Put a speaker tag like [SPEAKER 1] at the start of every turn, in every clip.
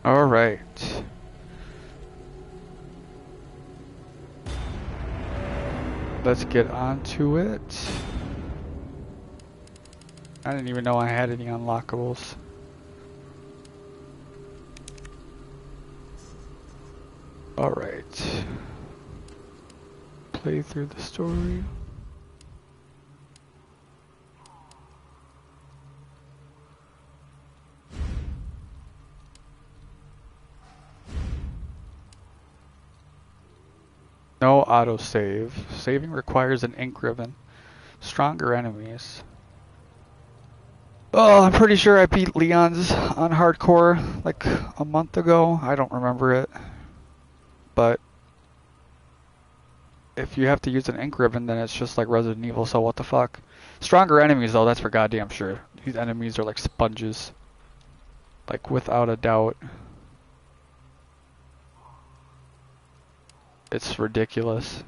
[SPEAKER 1] All right. Let's get on to it. I didn't even know I had any unlockables. All right. Play through the story. No autosave. Saving requires an ink ribbon. Stronger enemies. Oh, I'm pretty sure I beat Leon's on hardcore like a month ago. I don't remember it. But if you have to use an ink ribbon, then it's just like Resident Evil, so what the fuck? Stronger enemies, though, that's for goddamn sure. These enemies are like sponges. Like, without a doubt. It's ridiculous.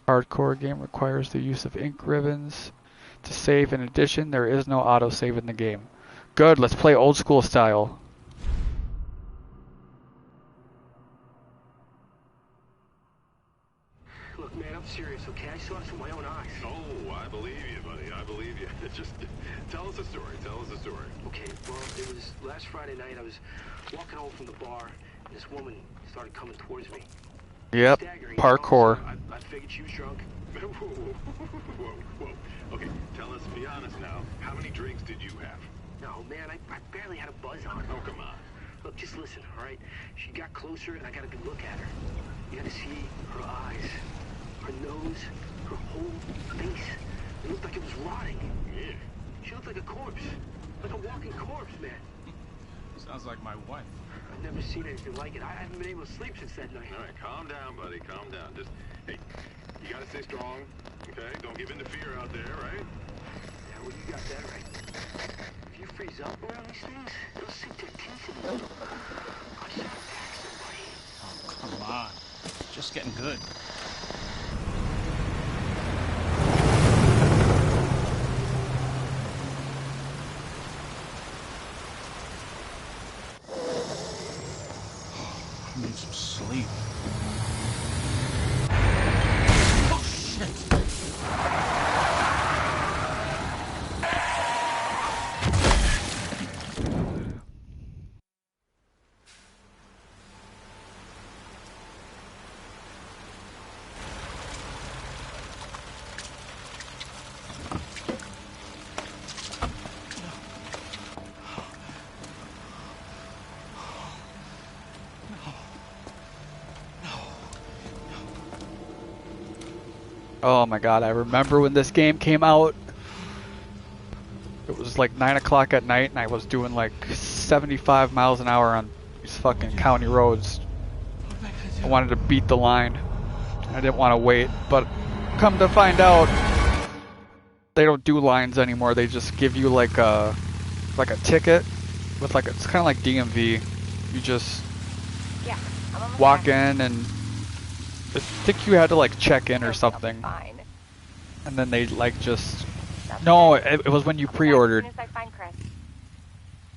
[SPEAKER 1] Hardcore game requires the use of ink ribbons to save. In addition, there is no autosave in the game. Good, let's play old school style.
[SPEAKER 2] Look, man, I'm serious, okay? I saw this with my own eyes.
[SPEAKER 3] Oh, I believe you, buddy. I believe you. Just tell us a story. Tell us a story.
[SPEAKER 2] Okay, well, it was last Friday night. I was walking home from the bar, and this woman started coming towards me.
[SPEAKER 1] Yep,
[SPEAKER 2] Staggering,
[SPEAKER 1] parkour.
[SPEAKER 2] You know? So I figured she was drunk.
[SPEAKER 3] Whoa. Okay, tell us, be honest now. How many drinks did you have?
[SPEAKER 2] No, man, I barely had a buzz on.
[SPEAKER 3] Oh, come on.
[SPEAKER 2] Look, just listen, all right? She got closer, and I got a good look at her. You got to see her eyes, her nose, her whole face. It looked like it was rotting.
[SPEAKER 3] Yeah.
[SPEAKER 2] She looked like a corpse. Like a walking corpse, man.
[SPEAKER 4] Sounds like my wife.
[SPEAKER 2] I've never seen anything like it. I haven't been able to sleep since that night.
[SPEAKER 3] All right, calm down, buddy. Calm down. Just, hey, you gotta stay strong, okay? Don't give in to fear out there, right?
[SPEAKER 2] Yeah, well, you got that right. If you freeze up around these things, they'll sink their teeth in you. I should attack somebody.
[SPEAKER 4] Oh, come on. It's just getting good. I need some sleep. Oh, shit!
[SPEAKER 1] Oh my god, I remember when this game came out. It was like 9 o'clock at night and I was doing like 75 miles an hour on these fucking county roads. I wanted to beat the line. I didn't want to wait, but come to find out, they don't do lines anymore. They just give you like a ticket with like, it's kind of like DMV. You just walk in and I think you had to like check in or something. And then they like just, no, it was when you pre-ordered.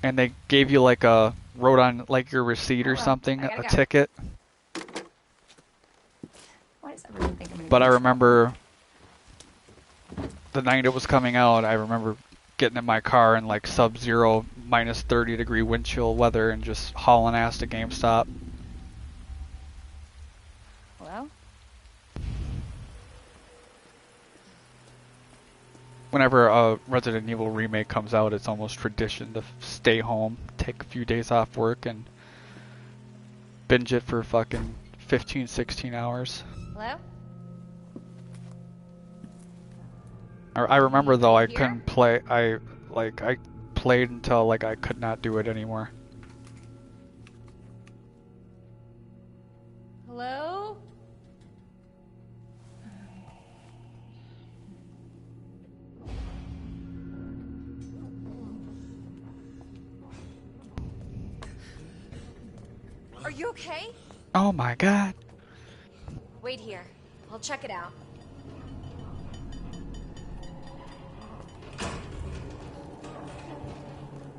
[SPEAKER 1] And they gave you like wrote on like your receipt or something, a ticket. But I remember the night it was coming out, I remember getting in my car in like sub-zero, minus 30-degree wind chill weather and just hauling ass to GameStop.
[SPEAKER 5] Hello?
[SPEAKER 1] Whenever a Resident Evil remake comes out, it's almost tradition to stay home, take a few days off work, and binge it for fucking 15, 16 hours.
[SPEAKER 5] Hello?
[SPEAKER 1] I remember though I couldn't play. I played until like I could not do it anymore.
[SPEAKER 5] Hello? Are you okay?
[SPEAKER 1] Oh my god.
[SPEAKER 5] Wait here. I'll check it out.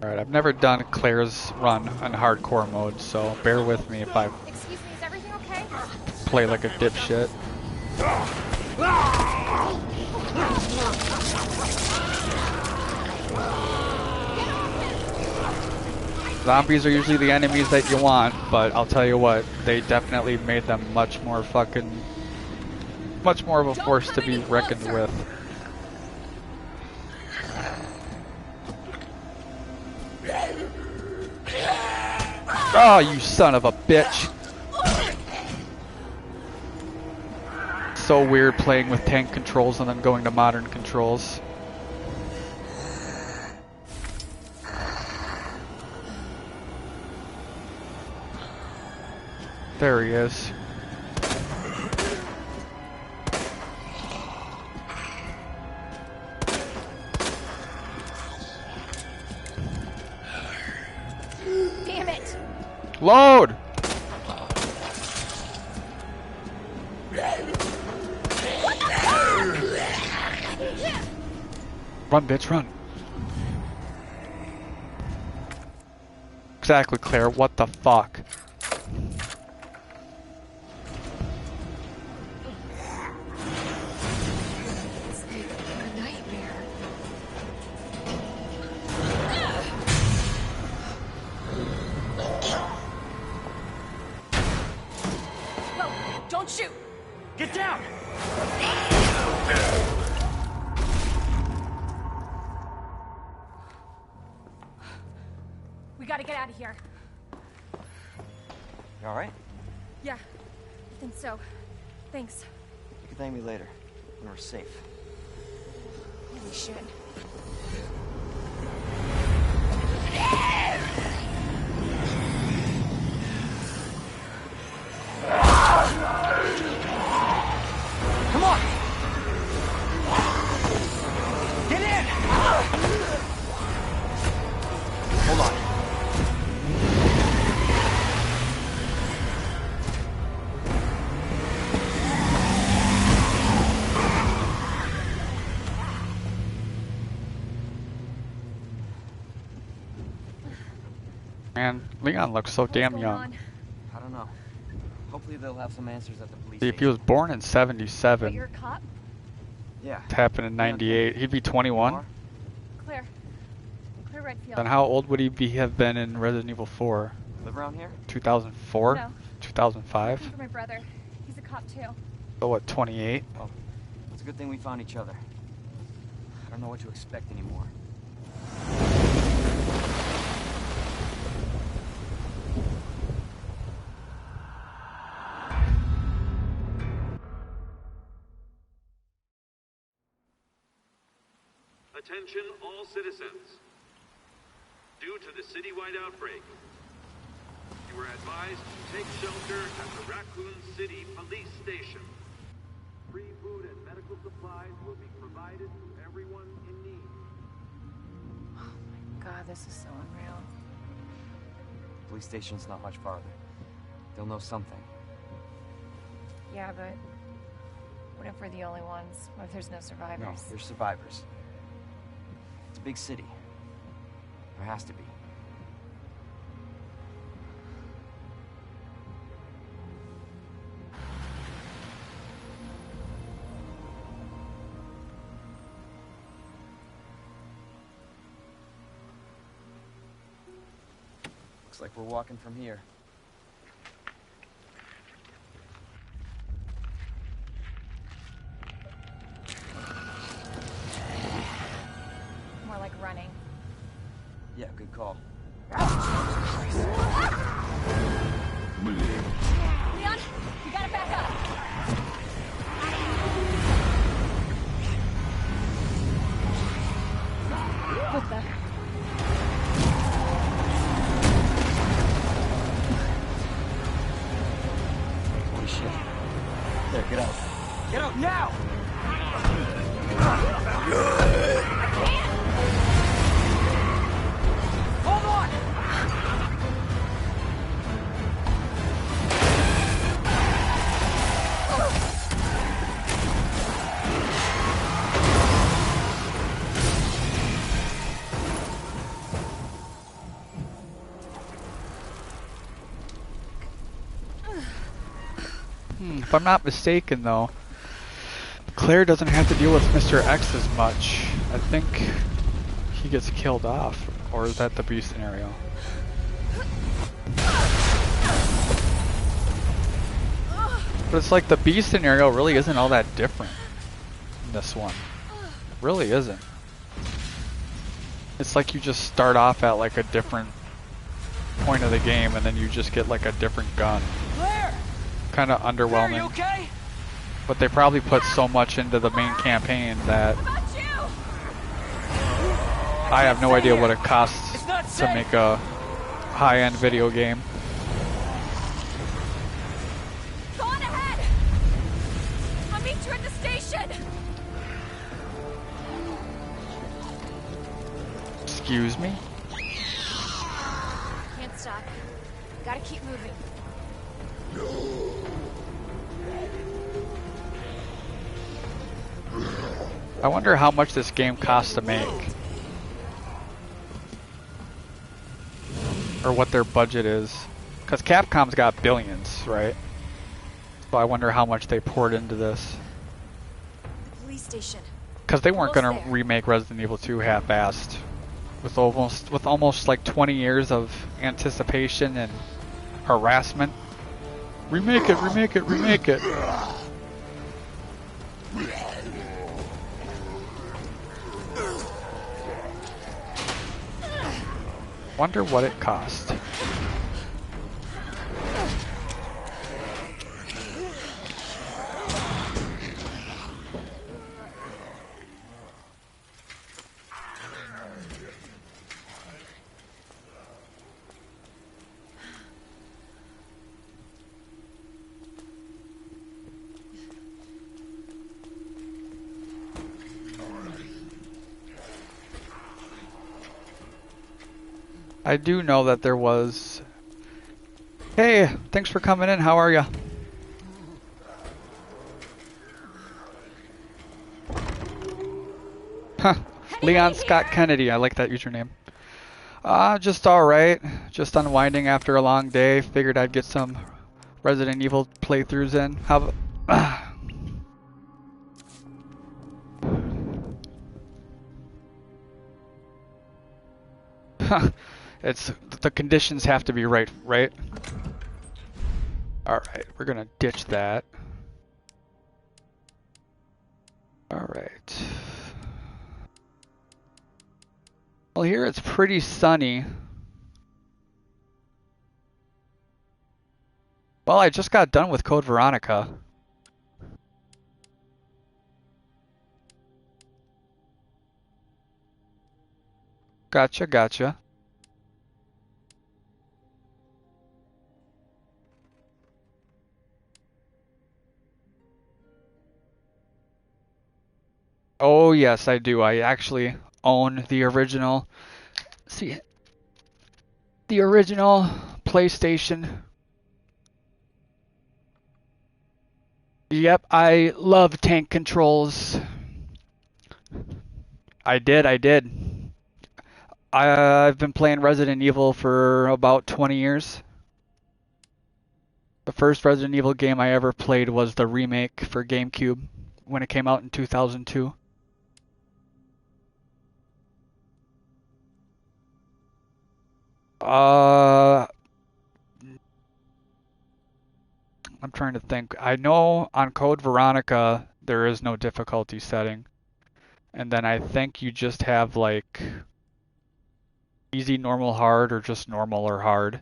[SPEAKER 1] Alright, I've never done Claire's run on hardcore mode, so bear with me if I
[SPEAKER 5] Excuse me, is everything okay?
[SPEAKER 1] play like a dipshit. Zombies are usually the enemies that you want, but I'll tell you what, they definitely made them much more of a force to be reckoned with. Oh, you son of a bitch! So weird playing with tank controls and then going to modern controls. There he is.
[SPEAKER 5] Damn it!
[SPEAKER 1] Load! Run, bitch, run. Exactly, Claire. What the fuck?
[SPEAKER 5] It's like a nightmare. Whoa! Don't shoot!
[SPEAKER 2] Get down!
[SPEAKER 5] We gotta get out of here.
[SPEAKER 6] You alright?
[SPEAKER 5] Yeah, I think so. Thanks.
[SPEAKER 6] You can thank me later, when we're safe.
[SPEAKER 5] We should.
[SPEAKER 2] Come on! Get in!
[SPEAKER 6] Hold on.
[SPEAKER 1] Man, Leon looks so damn
[SPEAKER 5] What's going
[SPEAKER 1] young.
[SPEAKER 5] on?
[SPEAKER 6] I don't know. Hopefully they'll have some answers at the police
[SPEAKER 1] See, if he
[SPEAKER 6] station.
[SPEAKER 1] was born in
[SPEAKER 5] But
[SPEAKER 1] 77,
[SPEAKER 5] you're a cop?
[SPEAKER 6] Yeah.
[SPEAKER 1] it happened in 98, he'd be 21.
[SPEAKER 6] Lamar?
[SPEAKER 5] Claire. Claire Redfield.
[SPEAKER 1] Then how old would he have been in Resident Evil 4?
[SPEAKER 6] Live around here?
[SPEAKER 1] 2004?
[SPEAKER 5] No.
[SPEAKER 1] 2005?
[SPEAKER 5] Looking for my brother. He's a cop too.
[SPEAKER 1] So what, 28?
[SPEAKER 6] Well, it's a good thing we found each other. I don't know what to expect anymore.
[SPEAKER 3] Attention all citizens. Due to the citywide outbreak, you are advised to take shelter at the Raccoon City Police Station. Free food and medical supplies will be provided to everyone in need.
[SPEAKER 5] God, this is so unreal.
[SPEAKER 6] Police station's not much farther. They'll know something.
[SPEAKER 5] Yeah, but what if we're the only ones? What if there's no
[SPEAKER 6] No,
[SPEAKER 5] survivors?
[SPEAKER 6] there's survivors. It's a big city. There has to be. Looks like we're walking from here.
[SPEAKER 5] More like running.
[SPEAKER 6] Yeah, good call.
[SPEAKER 5] Leon, you gotta back up. What the?
[SPEAKER 6] Holy shit. There, get out. Get out now!
[SPEAKER 2] Hold on!
[SPEAKER 1] If I'm not mistaken, though, Claire doesn't have to deal with Mr. X as much. I think he gets killed off. Or is that the B scenario? But it's like the B scenario really isn't all that different in this one. It really isn't. It's like you just start off at like a different point of the game and then you just get like a different gun.
[SPEAKER 6] Claire!
[SPEAKER 1] Kind of underwhelming.
[SPEAKER 6] Claire, you okay?
[SPEAKER 1] But they probably put so much into the main campaign that I have no idea what it costs to make a high-end video game.
[SPEAKER 5] Go on ahead. I'll meet you at the station.
[SPEAKER 1] Excuse me?
[SPEAKER 5] Can't stop. Gotta keep moving.
[SPEAKER 1] I wonder how much this game costs to make. Or what their budget is. Because Capcom's got billions, right? So I wonder how much they poured into this.
[SPEAKER 5] Police station.
[SPEAKER 1] Because they weren't going to remake Resident Evil 2 half-assed. With almost like 20 years of anticipation and harassment. Remake it, remake it, remake it. Wonder what it cost. I do know that there was... Hey, thanks for coming in. How are ya? Huh. Leon Scott Kennedy. I like that username. Just alright. Just unwinding after a long day. Figured I'd get some Resident Evil playthroughs in. How about... It's the conditions have to be right, right? Alright, we're gonna ditch that. Alright. Well, here it's pretty sunny. Well, I just got done with Code Veronica. Gotcha, gotcha. Oh yes, I do. I actually own the original. See, the original PlayStation. Yep, I love tank controls. I did. I've been playing Resident Evil for about 20 years. The first Resident Evil game I ever played was the remake for GameCube when it came out in 2002. I'm trying to think. I know on Code Veronica there is no difficulty setting. And then I think you just have like easy, normal, hard, or just normal or hard.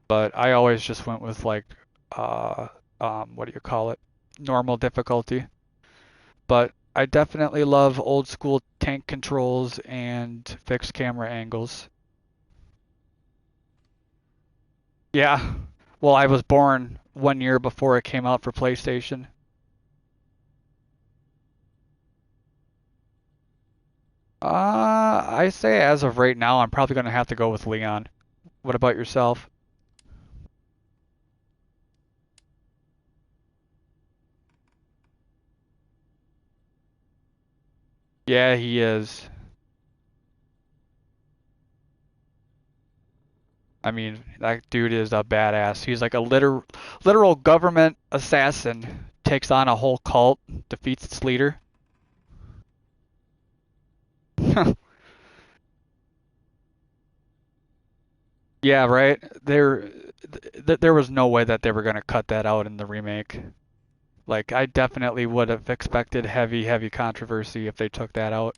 [SPEAKER 1] But I always just went with like, what do you call it? Normal difficulty. But I definitely love old school tank controls and fixed camera angles. Yeah. Well, I was born 1 year before it came out for PlayStation. I say as of right now, I'm probably going to have to go with Leon. What about yourself? Yeah, he is. I mean, that dude is a badass. He's like a literal government assassin. Takes on a whole cult, defeats its leader. Yeah, right. There was no way that they were gonna cut that out in the remake. Like, I definitely would have expected heavy, heavy controversy if they took that out.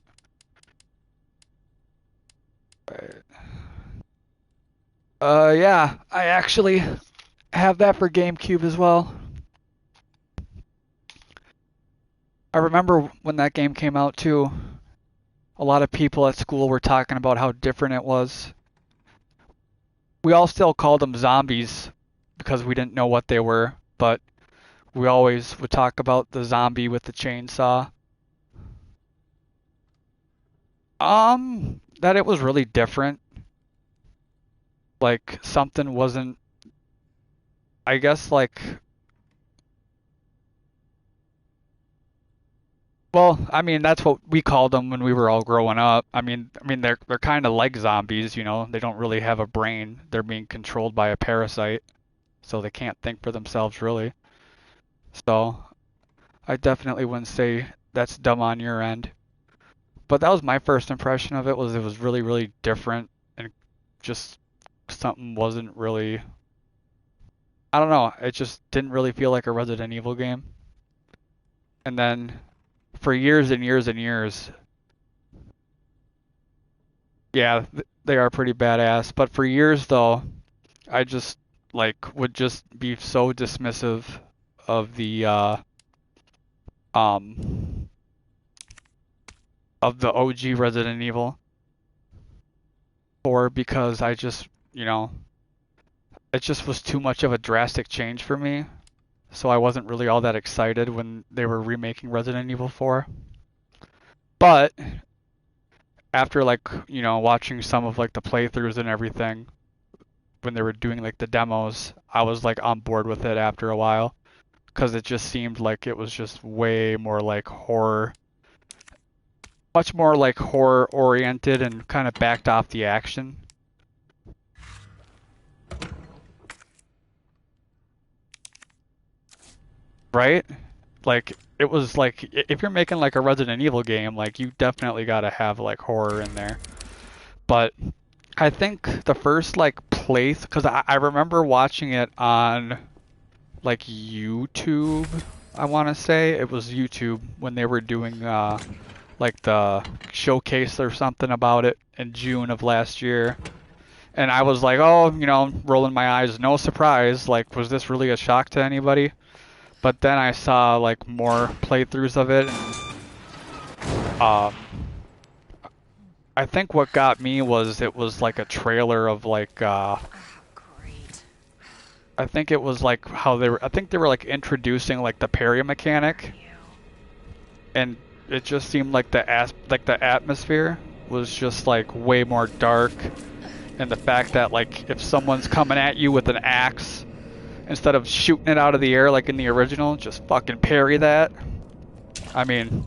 [SPEAKER 1] Yeah, I actually have that for GameCube as well. I remember when that game came out too, a lot of people at school were talking about how different it was. We all still called them zombies because we didn't know what they were, but we always would talk about the zombie with the chainsaw. That it was really different. Like, something wasn't, I guess, like, well, I mean, that's what we called them when we were all growing up. I mean, they're kind of like zombies, you know. They don't really have a brain. They're being controlled by a parasite, so they can't think for themselves, really. So, I definitely wouldn't say that's dumb on your end. But that was my first impression of it, was it was really, really different, and just something wasn't really, I don't know, it just didn't really feel like a Resident Evil game. And then for years and years and years, yeah, they are pretty badass. But for years though, I just like would just be so dismissive of the um of the OG Resident Evil 4 because I just, you know, it just was too much of a drastic change for me. So I wasn't really all that excited when they were remaking Resident Evil 4. But after, like, you know, watching some of like the playthroughs and everything when they were doing like the demos, I was like on board with it after a while because it just seemed like it was just way more like horror, much more like horror oriented and kind of backed off the action. Right? Like, it was like, if you're making like a Resident Evil game, like you definitely gotta have like horror in there. But I think the first like because I remember watching it on like YouTube, I want to say. It was YouTube when they were doing like the showcase or something about it in June of last year. And I was like, oh, you know, rolling my eyes, no surprise. Like, was this really a shock to anybody? But then I saw like more playthroughs of it. I think what got me was it was like a trailer of like
[SPEAKER 5] Great.
[SPEAKER 1] I think it was like how I think they were like introducing like the parry mechanic, and it just seemed like the atmosphere was just like way more dark, and the fact that like if someone's coming at you with an axe, instead of shooting it out of the air like in the original, just fucking parry that. I mean,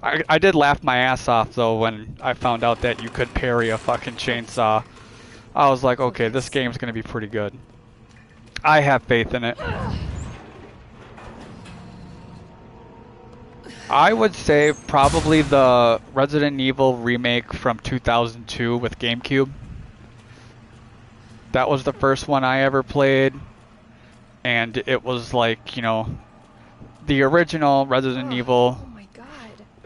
[SPEAKER 1] I did laugh my ass off though when I found out that you could parry a fucking chainsaw. I was like, okay, this game's gonna be pretty good. I have faith in it. I would say probably the Resident Evil remake from 2002 with GameCube. That was the first one I ever played. And it was like, you know, the original Resident Evil
[SPEAKER 5] Oh my god.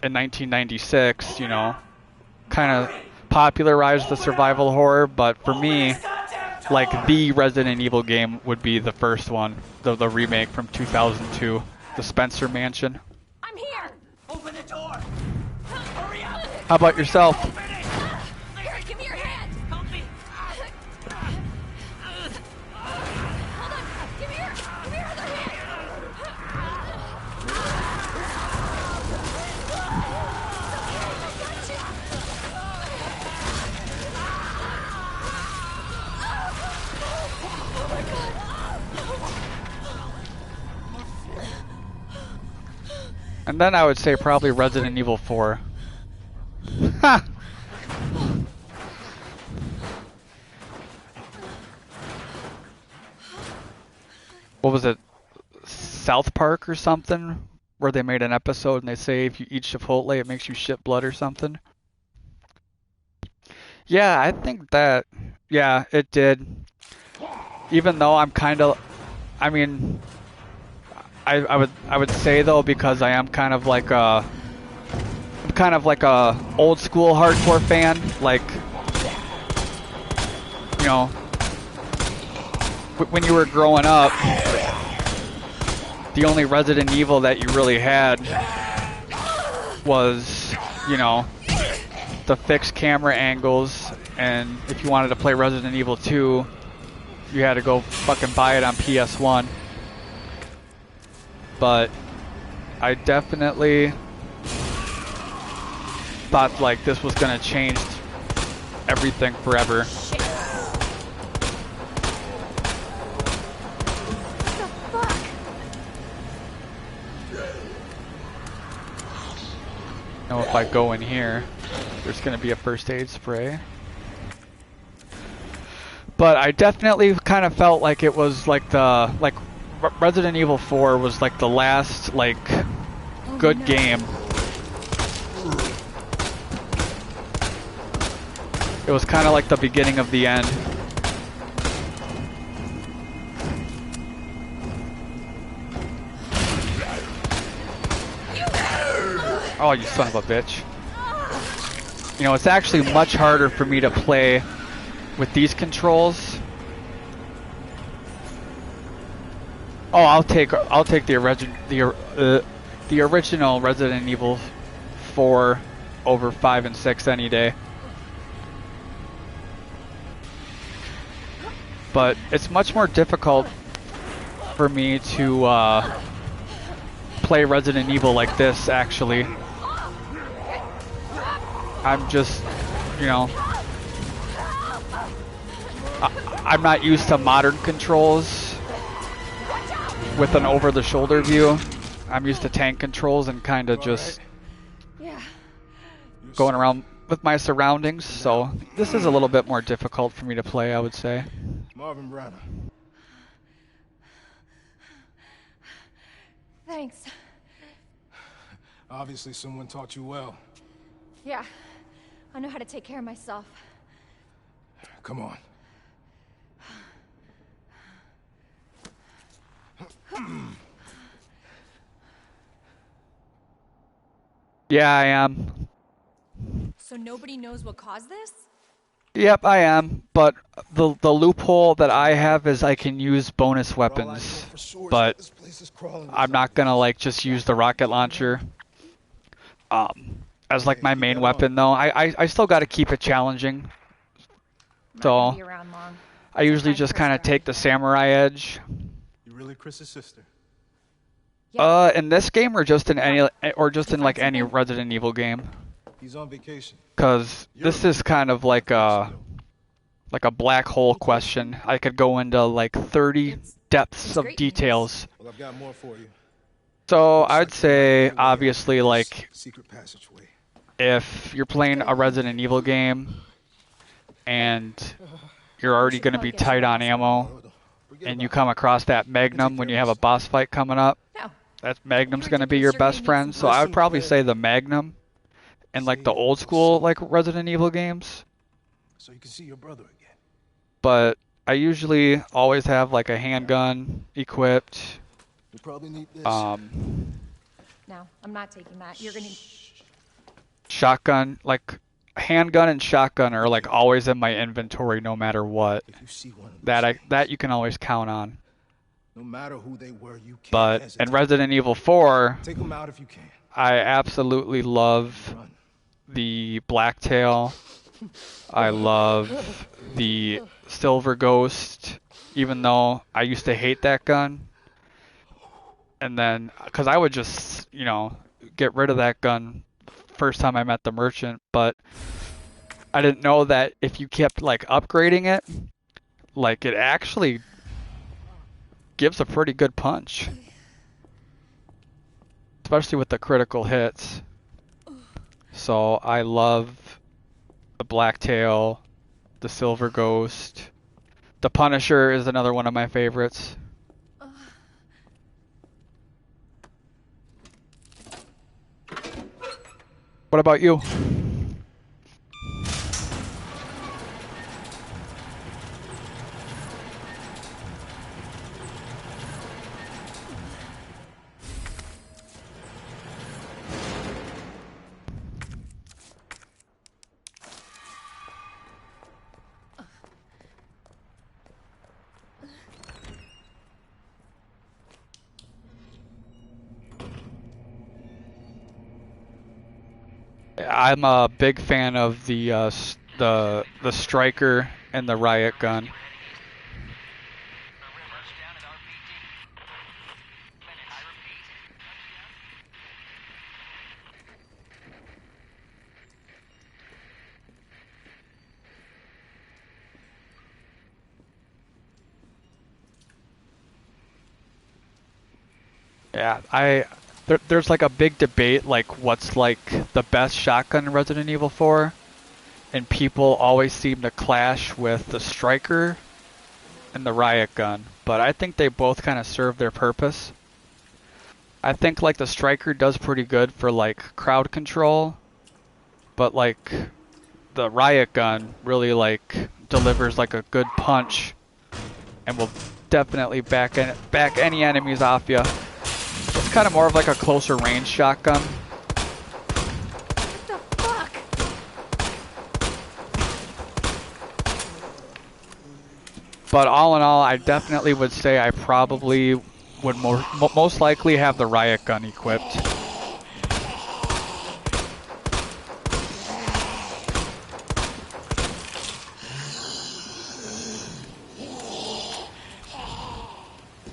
[SPEAKER 1] in 1996, you know, kind of popularized the survival horror, but for me, like the Resident Evil game would be the first one, the remake from 2002, the Spencer Mansion.
[SPEAKER 5] I'm here.
[SPEAKER 6] Open the door! Hurry up!
[SPEAKER 1] How about yourself?
[SPEAKER 5] Here, give me your hand.
[SPEAKER 6] Help me!
[SPEAKER 5] Hold on. Give me your other hand.
[SPEAKER 1] And then I would say probably Resident Evil 4. Ha! what was it, South Park or something, where they made an episode and they say if you eat Chipotle, it makes you shit blood or something. Yeah, I think that, yeah, it did. Even though I'm kind of, I mean, I would say though, because I am kind of like a, I'm kind of like a old school hardcore fan, like, you know, when you were growing up, the only Resident Evil that you really had was, you know, the fixed camera angles, and if you wanted to play Resident Evil 2, you had to go fucking buy it on PS1. But I definitely thought like this was gonna change everything forever. Now if I go in here, there's gonna be a first aid spray. But I definitely kind of felt like it was like the, like Resident Evil 4 was like the last like good game. It was kind of like the beginning of the end. Oh, you son of a bitch. You know, it's actually much harder for me to play with these controls. Oh, I'll take the original Resident Evil 4 over 5 and 6 any day. But it's much more difficult for me to play Resident Evil like this, actually. I'm just, you know, I'm not used to modern controls with an over-the-shoulder view. I'm used to tank controls and kind of just going around with my surroundings, so this is a little bit more difficult for me to play, I would say.
[SPEAKER 7] Marvin Branagh.
[SPEAKER 5] Thanks.
[SPEAKER 7] Obviously someone taught you well.
[SPEAKER 5] Yeah, I know how to take care of myself.
[SPEAKER 7] Come on.
[SPEAKER 1] Yeah, I am.
[SPEAKER 5] So nobody knows what caused this?
[SPEAKER 1] Yep, I am, but the loophole that I have is I can use bonus weapons, but I'm not gonna like just use the rocket launcher as like my main weapon though. I still gotta keep it challenging, so I usually just kind of take the samurai edge.
[SPEAKER 7] You really Chris's sister?
[SPEAKER 1] In this game or just in any like any Resident Evil game?
[SPEAKER 7] He's on vacation.
[SPEAKER 1] Cause this is kind of like a black hole question. I could go into like 30 depths of details.
[SPEAKER 7] Well, I've got more for you.
[SPEAKER 1] So I'd say obviously like
[SPEAKER 7] Secret passageway.
[SPEAKER 1] if you're playing a Resident Evil game and you're already going to be tight on ammo and you come across that Magnum when you have a boss fight coming up, that Magnum's going to be your best friend. So I would probably say the Magnum in like the old school like Resident Evil games.
[SPEAKER 7] So you can see your brother again.
[SPEAKER 1] But I usually always have like a handgun equipped.
[SPEAKER 7] You probably need this.
[SPEAKER 5] No, I'm not taking that. You're gonna...
[SPEAKER 1] Shotgun, like handgun and shotgun are like always in my inventory no matter what.
[SPEAKER 7] If you see one
[SPEAKER 1] That you can always count on.
[SPEAKER 7] no matter who they were, you can't
[SPEAKER 1] But
[SPEAKER 7] hesitate.
[SPEAKER 1] in Resident Evil 4,
[SPEAKER 7] Take them out if you can.
[SPEAKER 1] I absolutely love
[SPEAKER 7] Run.
[SPEAKER 1] the Blacktail. I love the Silver Ghost, even though I used to hate that gun. And then, because I would just, you know, get rid of that gun first time I met the merchant, but I didn't know that if you kept, like, upgrading it, like, it actually gives a pretty good punch. Especially with the critical hits. So I love the Blacktail, the Silver Ghost. The Punisher is another one of my favorites. What about you? I'm a big fan of the striker and the riot gun. Yeah, there's like a big debate like what's like the best shotgun in Resident Evil 4, and people always seem to clash with the striker and the riot gun, but I think they both kind of serve their purpose. I think like the striker does pretty good for like crowd control, but like the riot gun really like delivers like a good punch and will definitely back any enemies off you. It's kind of more of like a closer range shotgun.
[SPEAKER 5] What the fuck?
[SPEAKER 1] But all in all, I definitely would say I probably would most likely have the riot gun equipped.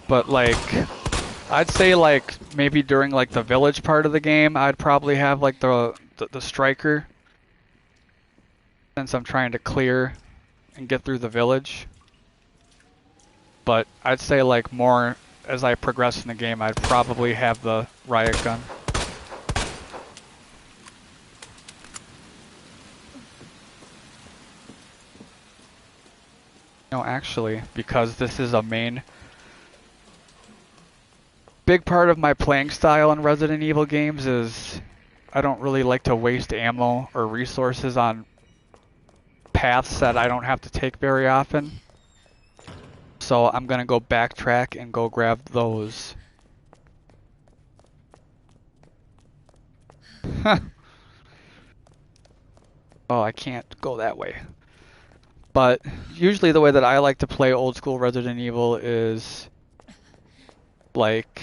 [SPEAKER 1] But like, I'd say like maybe during like the village part of the game, I'd probably have like the striker, since I'm trying to clear and get through the village. But I'd say like more as I progress in the game, I'd probably have the riot gun. No, actually, because this is a big part of my playing style in Resident Evil games is I don't really like to waste ammo or resources on paths that I don't have to take very often. So I'm gonna go backtrack and go grab those. Oh, I can't go that way. But usually the way that I like to play old school Resident Evil is like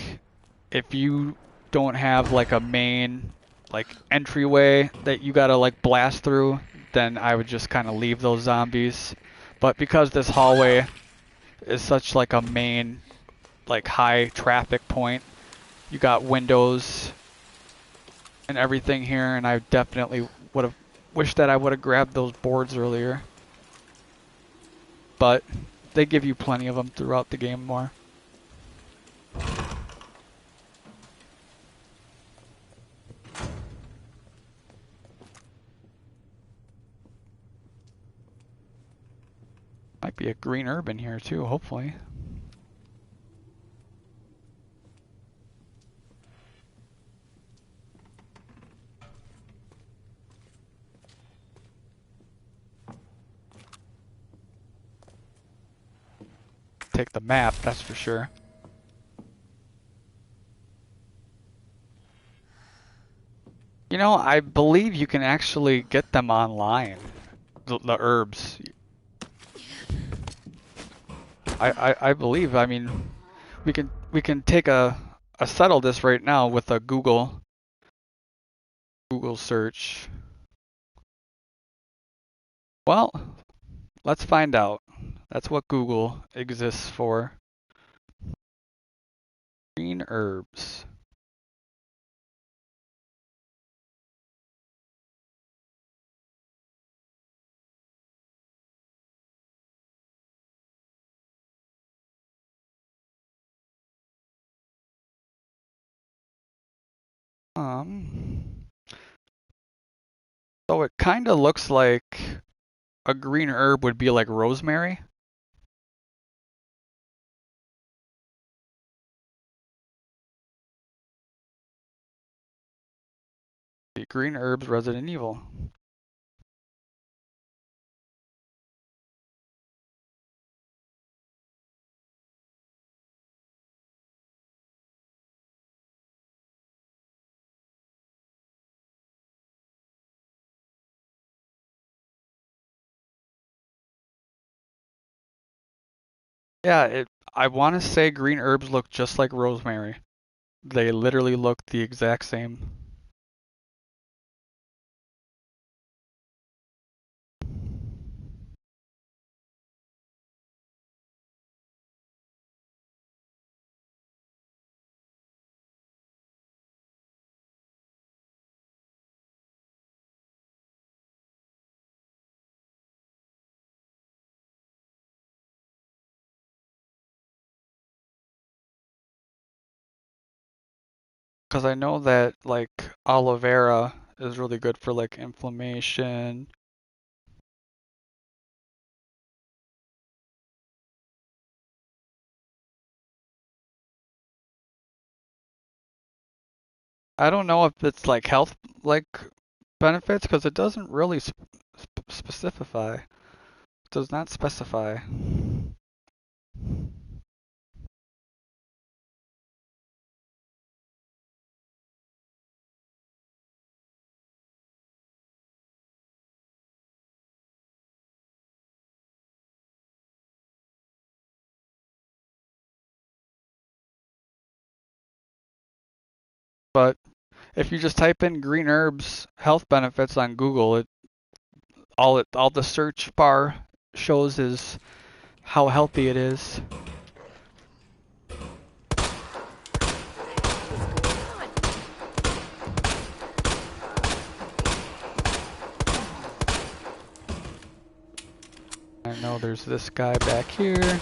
[SPEAKER 1] if you don't have like a main like entryway that you gotta like blast through, then I would just kind of leave those zombies. But because this hallway is such like a main like high traffic point, you got windows and everything here, and I definitely would have wished that I would have grabbed those boards earlier. But they give you plenty of them throughout the game more. Might be a green herb in here too, hopefully. Take the map, that's for sure. You know, I believe you can actually get them online. The herbs. I believe. I mean, we can take a settle this right now with a Google search. Well, let's find out. That's what Google exists for. Green herbs. So it kind of looks like a green herb would be like rosemary. The Green Herbs Resident Evil. Yeah, I want to say green herbs look just like rosemary. They literally look the exact same. Because I know that like aloe vera is really good for like inflammation. I don't know if it's like health like benefits because it doesn't really specify. It does not specify. But if you just type in green herbs health benefits on Google, all the search bar shows is how healthy it is. I know there's this guy back here.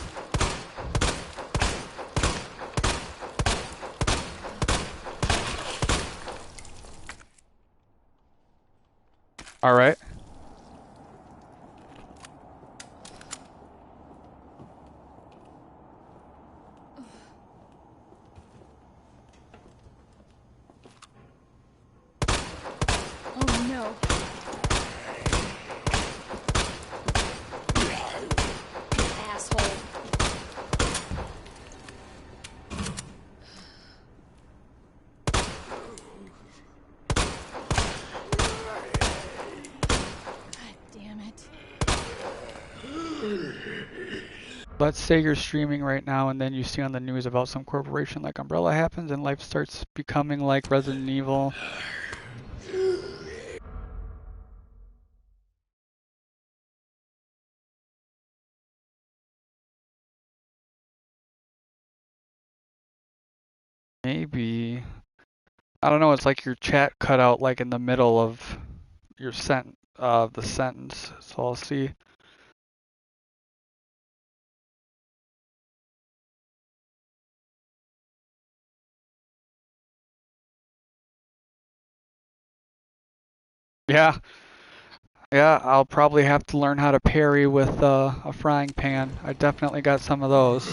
[SPEAKER 1] All right.
[SPEAKER 5] Oh no. Asshole. God damn it.
[SPEAKER 1] Let's say you're streaming right now and then you see on the news about some corporation like Umbrella happens and life starts becoming like Resident Evil. Maybe. I don't know, it's like your chat cut out like in the middle of your the sentence. So I'll see. Yeah. Yeah, I'll probably have to learn how to parry with a frying pan. I definitely got some of those.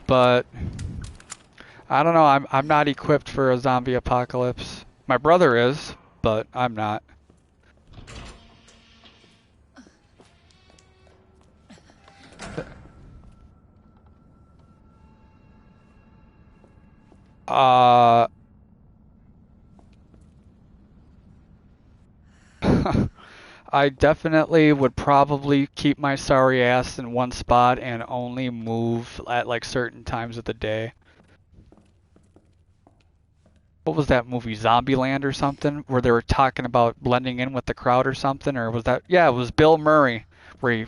[SPEAKER 1] But I don't know, I'm not equipped for a zombie apocalypse. My brother is, but I'm not. I definitely would probably keep my sorry ass in one spot and only move at like certain times of the day. What was that movie, Zombieland or something, where they were talking about blending in with the crowd or something? Or was that, yeah, it was Bill Murray, where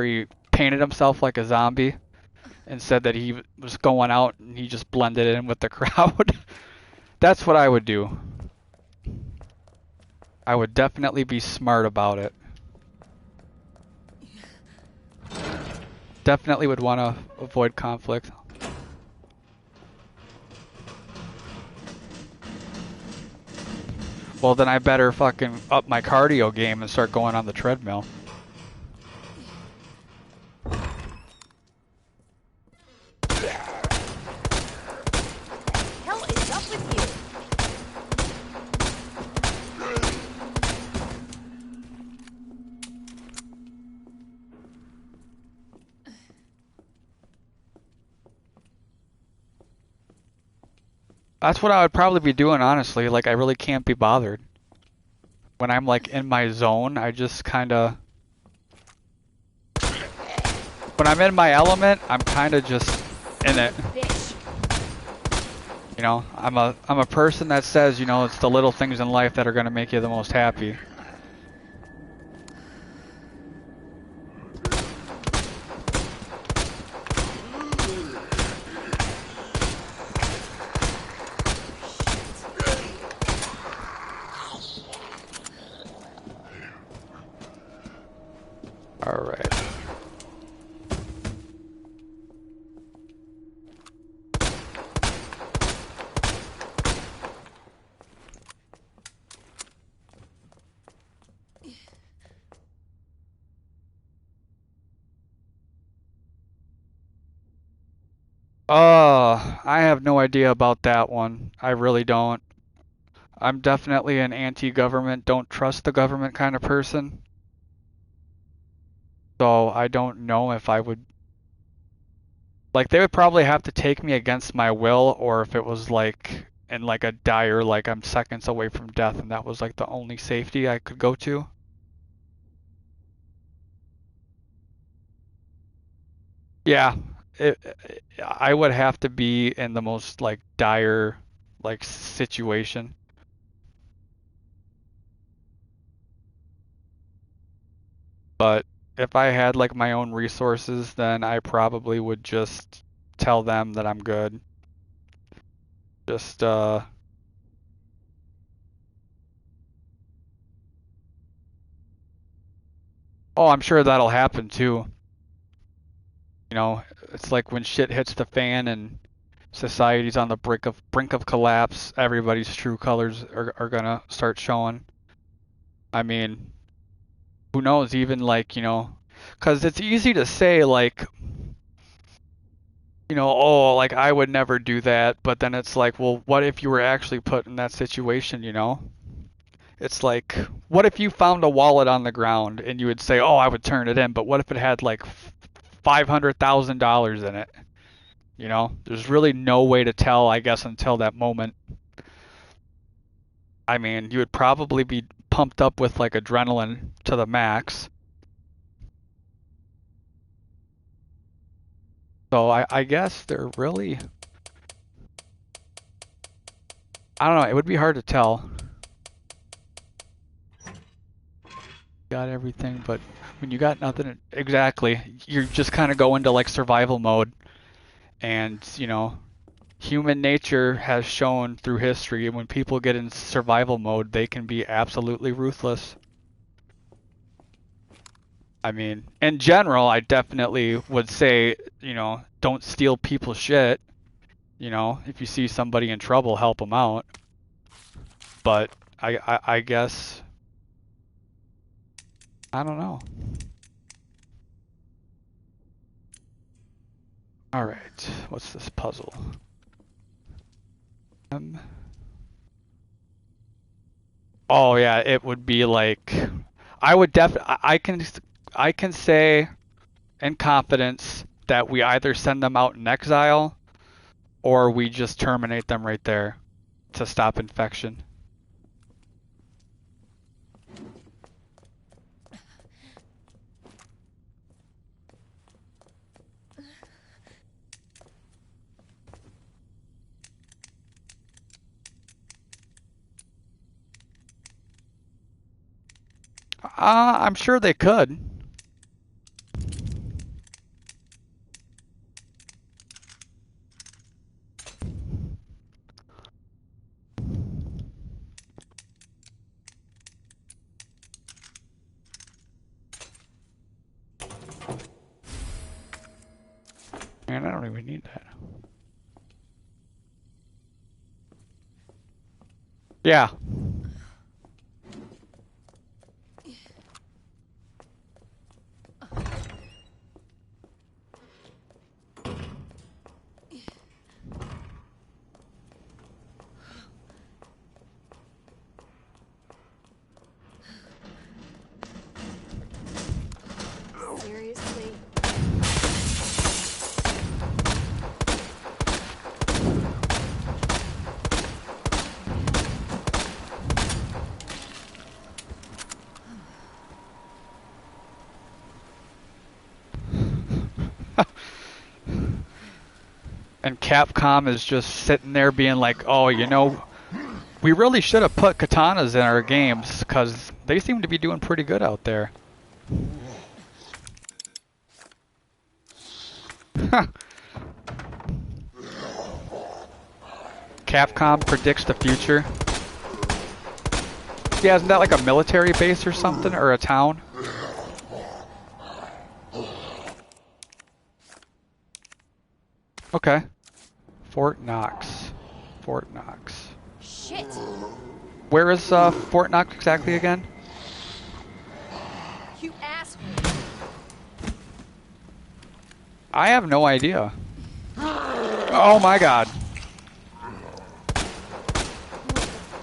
[SPEAKER 1] he painted himself like a zombie and said that he was going out and he just blended in with the crowd. That's what I would do. I would definitely be smart about it. Definitely would want to avoid conflict. Well, then I better fucking up my cardio game and start going on the treadmill.
[SPEAKER 5] What the hell is up with you?
[SPEAKER 1] That's what I would probably be doing, honestly. Like, I really can't be bothered. When I'm, like, in my zone, I just kind of... When I'm in my element, I'm kind of just in it. You know, I'm a person that says, you know, it's the little things in life that are going to make you the most happy. All right. I have no idea about that one. I really don't. I'm definitely an anti-government, don't trust the government kind of person. So I don't know if I would... Like, they would probably have to take me against my will, or if it was, like, in, like, a dire, like, I'm seconds away from death, and that was, like, the only safety I could go to. Yeah, I would have to be in the most, like, dire, like, situation. But if I had, like, my own resources, then I probably would just tell them that I'm good. Just, Oh, I'm sure that'll happen too. You know, it's like when shit hits the fan and society's on the brink of collapse, everybody's true colors are gonna start showing. I mean, who knows, even like, you know, 'cause it's easy to say like, you know, oh, like I would never do that, but then it's like, well, what if you were actually put in that situation, you know? It's like, what if you found a wallet on the ground and you would say, oh, I would turn it in, but what if it had like $500,000 in it? You know, there's really no way to tell, I guess, until that moment. I mean, you would probably be pumped up with like adrenaline to the max. So I guess they're really, I don't know, it would be hard to tell. Got everything, but when you got nothing, exactly, you're just kind of go into like survival mode. And, you know, human nature has shown through history when people get in survival mode, they can be absolutely ruthless. I mean, in general, I definitely would say, you know, don't steal people's shit. You know, if you see somebody in trouble, help them out. But I guess, I don't know. All right, what's this puzzle? Oh yeah, it would be like, I would I can say in confidence that we either send them out in exile or we just terminate them right there to stop infection. I'm sure they could. Man, I don't even need that. Yeah.
[SPEAKER 5] Seriously?
[SPEAKER 1] And Capcom is just sitting there being like, oh, you know, we really should have put katanas in our games because they seem to be doing pretty good out there. Capcom predicts the future. Yeah, isn't that like a military base or something, or a town? Okay. Fort Knox. Fort Knox.
[SPEAKER 5] Shit!
[SPEAKER 1] Where is Fort Knox exactly again?
[SPEAKER 5] You asshole!
[SPEAKER 1] I have no idea. Oh my god.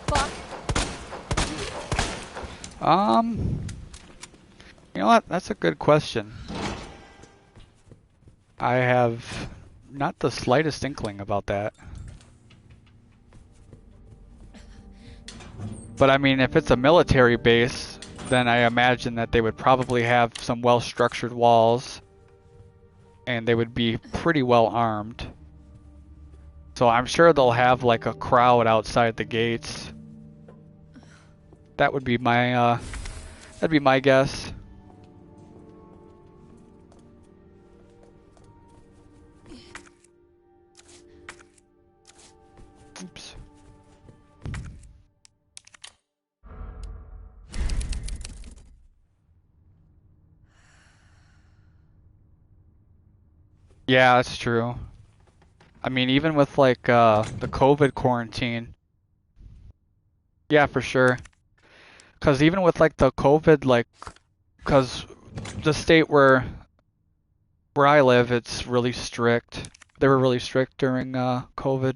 [SPEAKER 5] Fuck!
[SPEAKER 1] You know what? That's a good question. I have not the slightest inkling about that. But I mean, if it's a military base, then I imagine that they would probably have some well-structured walls, and they would be pretty well armed. So I'm sure they'll have like a crowd outside the gates. That would be my, that'd be my guess. Oops. Yeah, that's true. I mean, even with like the COVID quarantine. Yeah, for sure. Cause even with like the COVID, like, cause the state where I live, it's really strict. They were really strict during COVID.